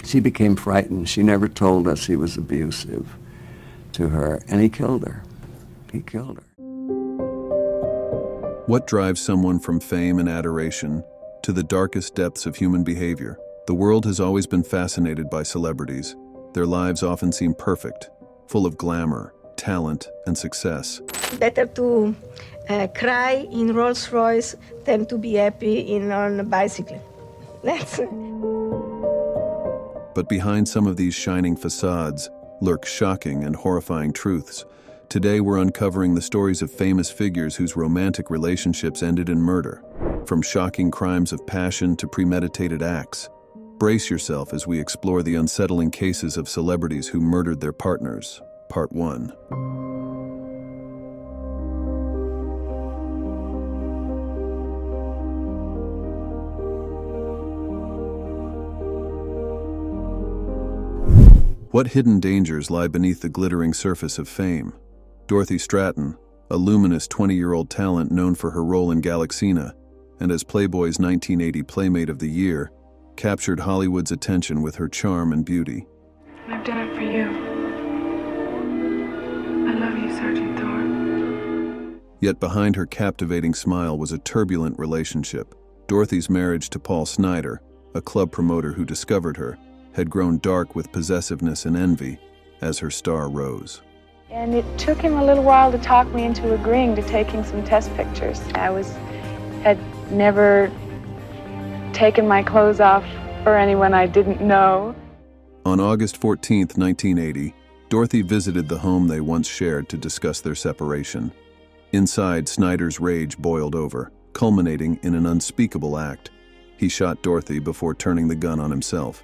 She became frightened. She never told us he was abusive to her, and he killed her. He killed her. What drives someone from fame and adoration to the darkest depths of human behavior? The world has always been fascinated by celebrities. Their lives often seem perfect, full of glamour, talent, and success. Better to cry in Rolls Royce than to be happy on a bicycle. That's it. But behind some of these shining facades lurk shocking and horrifying truths. Today we're uncovering the stories of famous figures whose romantic relationships ended in murder. From shocking crimes of passion to premeditated acts. Brace yourself as we explore the unsettling cases of celebrities who murdered their partners. Part 1. What hidden dangers lie beneath the glittering surface of fame? Dorothy Stratten, a luminous 20-year-old talent known for her role in Galaxina, and as Playboy's 1980 Playmate of the Year, captured Hollywood's attention with her charm and beauty. I've done it for you. I love you, Sergeant Thor. Yet behind her captivating smile was a turbulent relationship. Dorothy's marriage to Paul Snider, a club promoter who discovered her, had grown dark with possessiveness and envy as her star rose. And it took him a little while to talk me into agreeing to taking some test pictures. Had never taken my clothes off for anyone I didn't know. On August 14, 1980, Dorothy visited the home they once shared to discuss their separation. Inside, Snider's rage boiled over, culminating in an unspeakable act. He shot Dorothy before turning the gun on himself.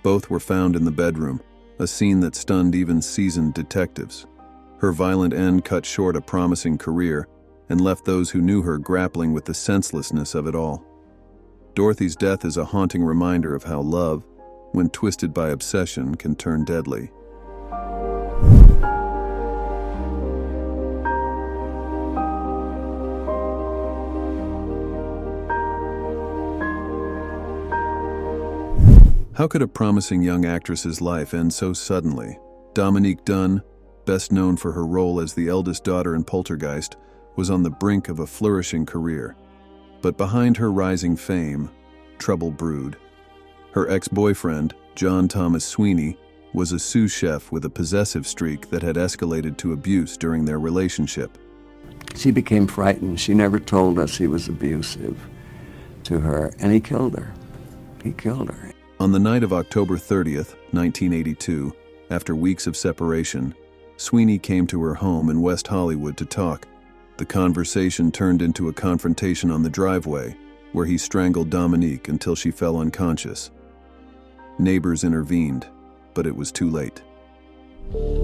Both were found in the bedroom, a scene that stunned even seasoned detectives. Her violent end cut short a promising career and left those who knew her grappling with the senselessness of it all. Dorothy's death is a haunting reminder of how love, when twisted by obsession, can turn deadly. How could a promising young actress's life end so suddenly? Dominique Dunne, best known for her role as the eldest daughter in Poltergeist, was on the brink of a flourishing career. But behind her rising fame, trouble brewed. Her ex-boyfriend, John Thomas Sweeney, was a sous chef with a possessive streak that had escalated to abuse during their relationship. She became frightened. She never told us he was abusive to her, and he killed her. He killed her. On the night of October 30th, 1982, after weeks of separation, Sweeney came to her home in West Hollywood to talk. The conversation turned into a confrontation on the driveway, where he strangled Dominique until she fell unconscious. Neighbors intervened, but it was too late.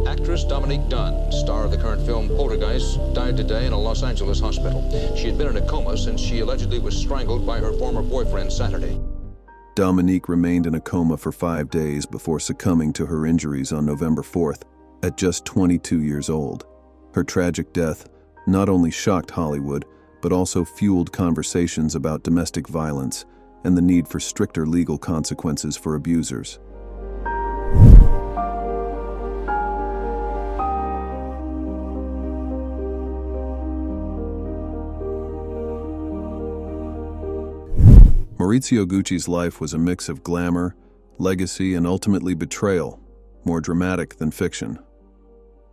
Actress Dominique Dunne, star of the current film Poltergeist, died today in a Los Angeles hospital. She had been in a coma since she allegedly was strangled by her former boyfriend Saturday. Dominique remained in a coma for 5 days before succumbing to her injuries on November 4th, at just 22 years old. Her tragic death not only shocked Hollywood, but also fueled conversations about domestic violence and the need for stricter legal consequences for abusers. Maurizio Gucci's life was a mix of glamour, legacy, and ultimately betrayal, more dramatic than fiction.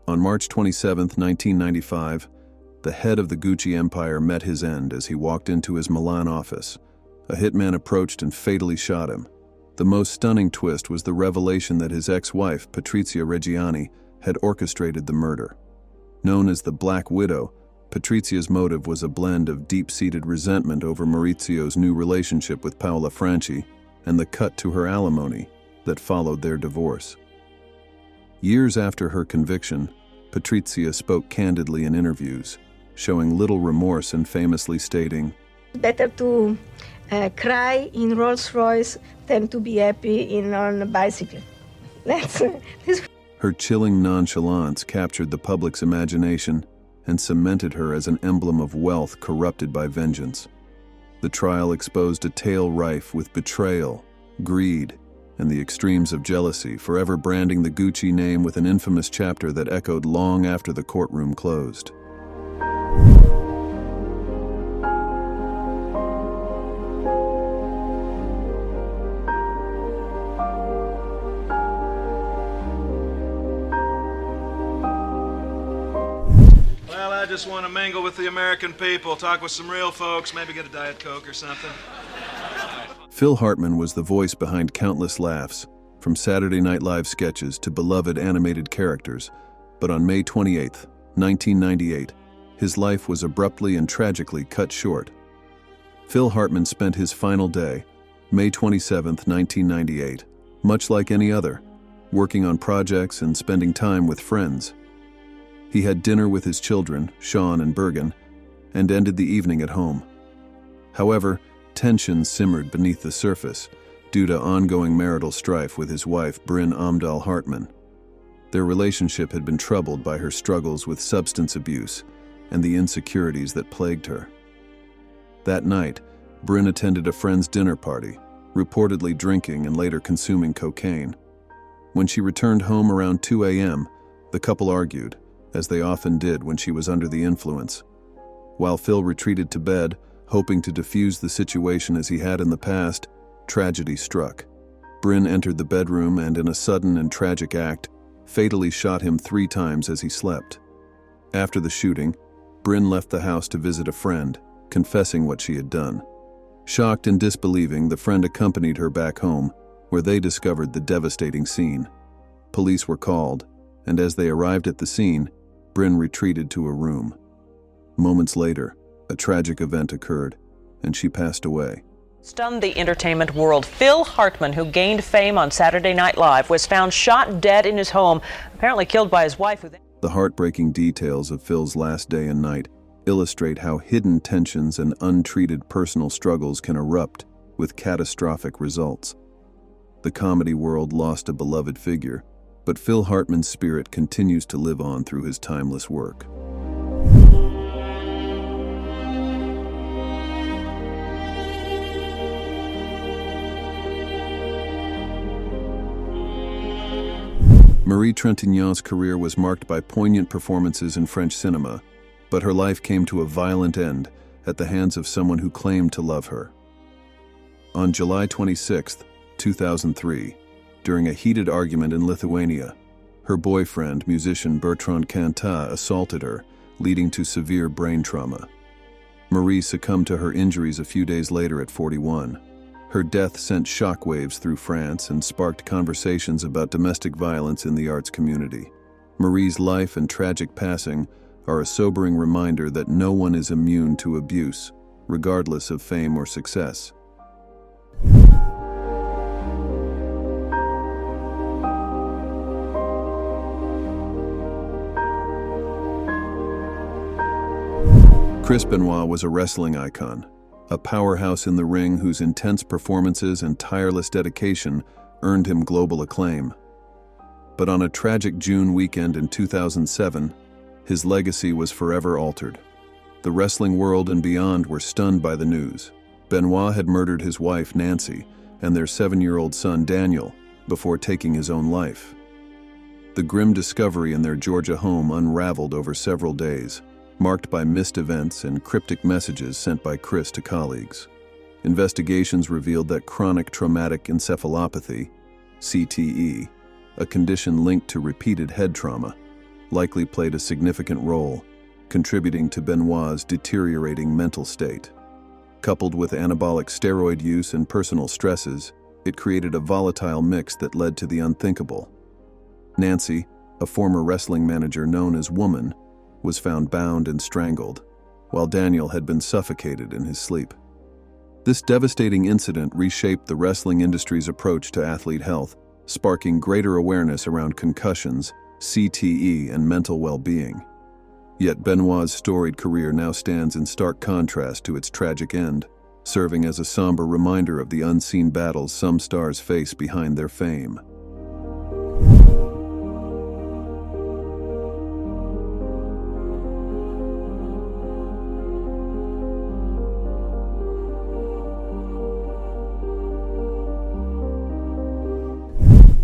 On March 27, 1995, the head of the Gucci empire met his end as he walked into his Milan office. A hitman approached and fatally shot him. The most stunning twist was the revelation that his ex-wife, Patrizia Reggiani, had orchestrated the murder. Known as the Black Widow, Patrizia's motive was a blend of deep-seated resentment over Maurizio's new relationship with Paola Franchi and the cut to her alimony that followed their divorce. Years after her conviction, Patrizia spoke candidly in interviews, showing little remorse and famously stating, Better to cry in Rolls Royce than to be happy on a bicycle. That's Her chilling nonchalance captured the public's imagination and cemented her as an emblem of wealth corrupted by vengeance. The trial exposed a tale rife with betrayal, greed, and the extremes of jealousy, forever branding the Gucci name with an infamous chapter that echoed long after the courtroom closed. Well, I just want to mingle with the American people, talk with some real folks, maybe get a Diet Coke or something. Phil Hartman was the voice behind countless laughs, from Saturday Night Live sketches to beloved animated characters. But on May 28, 1998, his life was abruptly and tragically cut short. Phil Hartman spent his final day, May 27, 1998, much like any other, working on projects and spending time with friends. He had dinner with his children, Sean and Bergen, and ended the evening at home. However, tension simmered beneath the surface due to ongoing marital strife with his wife, Bryn Omdahl Hartman. Their relationship had been troubled by her struggles with substance abuse and the insecurities that plagued her. That night, Bryn attended a friend's dinner party, reportedly drinking and later consuming cocaine. When she returned home around 2 a.m., the couple argued, as they often did when she was under the influence. While Phil retreated to bed, hoping to defuse the situation as he had in the past, tragedy struck. Bryn entered the bedroom and, in a sudden and tragic act, fatally shot him 3 times as he slept. After the shooting, Bryn left the house to visit a friend, confessing what she had done. Shocked and disbelieving, the friend accompanied her back home, where they discovered the devastating scene. Police were called, and as they arrived at the scene, Bryn retreated to a room. Moments later, a tragic event occurred, and she passed away. Stunned the entertainment world. Phil Hartman, who gained fame on Saturday Night Live, was found shot dead in his home, apparently killed by his wife. The heartbreaking details of Phil's last day and night illustrate how hidden tensions and untreated personal struggles can erupt with catastrophic results. The comedy world lost a beloved figure, but Phil Hartman's spirit continues to live on through his timeless work. Marie Trintignant's career was marked by poignant performances in French cinema, but her life came to a violent end at the hands of someone who claimed to love her. On July 26, 2003, during a heated argument in Lithuania, her boyfriend, musician Bertrand Cantat, assaulted her, leading to severe brain trauma. Marie succumbed to her injuries a few days later at 41. Her death sent shockwaves through France and sparked conversations about domestic violence in the arts community. Marie's life and tragic passing are a sobering reminder that no one is immune to abuse, regardless of fame or success. Chris Benoit was a wrestling icon, a powerhouse in the ring whose intense performances and tireless dedication earned him global acclaim. But on a tragic June weekend in 2007, his legacy was forever altered. The wrestling world and beyond were stunned by the news. Benoit had murdered his wife, Nancy, and their 7-year-old son, Daniel, before taking his own life. The grim discovery in their Georgia home unraveled over several days, marked by missed events and cryptic messages sent by Chris to colleagues. Investigations revealed that chronic traumatic encephalopathy, CTE, a condition linked to repeated head trauma, likely played a significant role, contributing to Benoit's deteriorating mental state. Coupled with anabolic steroid use and personal stresses, it created a volatile mix that led to the unthinkable. Nancy, a former wrestling manager known as Woman, was found bound and strangled, while Daniel had been suffocated in his sleep. This devastating incident reshaped the wrestling industry's approach to athlete health, sparking greater awareness around concussions, CTE, and mental well-being. Yet Benoit's storied career now stands in stark contrast to its tragic end, serving as a somber reminder of the unseen battles some stars face behind their fame.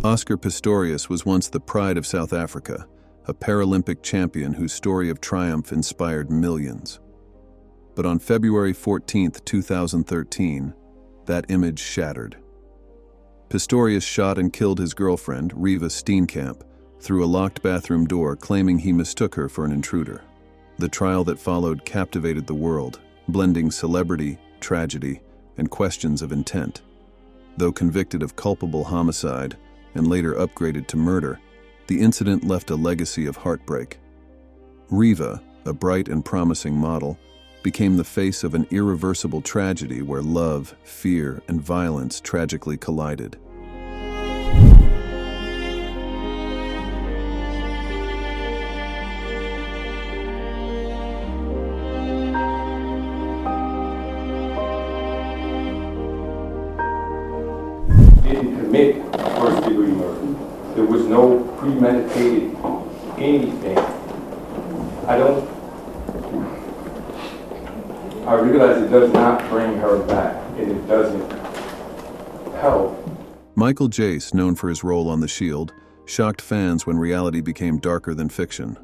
Oscar Pistorius was once the pride of South Africa, a Paralympic champion whose story of triumph inspired millions. But on February 14, 2013, that image shattered. Pistorius shot and killed his girlfriend, Riva Steenkamp, through a locked bathroom door, claiming he mistook her for an intruder. The trial that followed captivated the world, blending celebrity, tragedy, and questions of intent. Though convicted of culpable homicide and later upgraded to murder, the incident left a legacy of heartbreak. Riva, a bright and promising model, became the face of an irreversible tragedy where love, fear, and violence tragically collided. Didn't commit first-degree murder. There was no premeditated anything. I realize it does not bring her back, and it doesn't help. Michael Jace, known for his role on The Shield, shocked fans when reality became darker than fiction.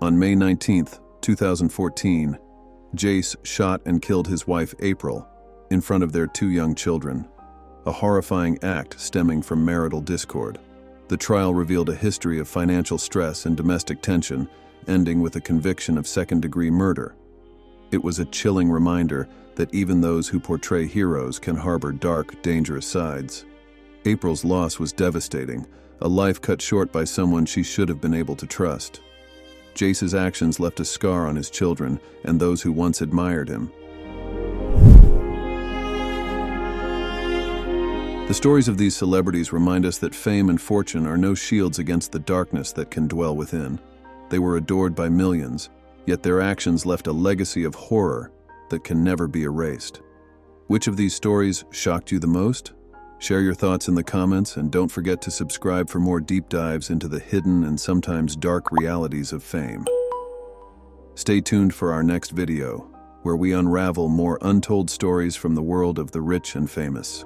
On May 19, 2014, Jace shot and killed his wife April in front of their 2 young children, a horrifying act stemming from marital discord. The trial revealed a history of financial stress and domestic tension, ending with a conviction of second-degree murder. It was a chilling reminder that even those who portray heroes can harbor dark, dangerous sides. April's loss was devastating, a life cut short by someone she should have been able to trust. Jace's actions left a scar on his children and those who once admired him. The stories of these celebrities remind us that fame and fortune are no shields against the darkness that can dwell within. They were adored by millions, yet their actions left a legacy of horror that can never be erased. Which of these stories shocked you the most? Share your thoughts in the comments, and don't forget to subscribe for more deep dives into the hidden and sometimes dark realities of fame. Stay tuned for our next video, where we unravel more untold stories from the world of the rich and famous.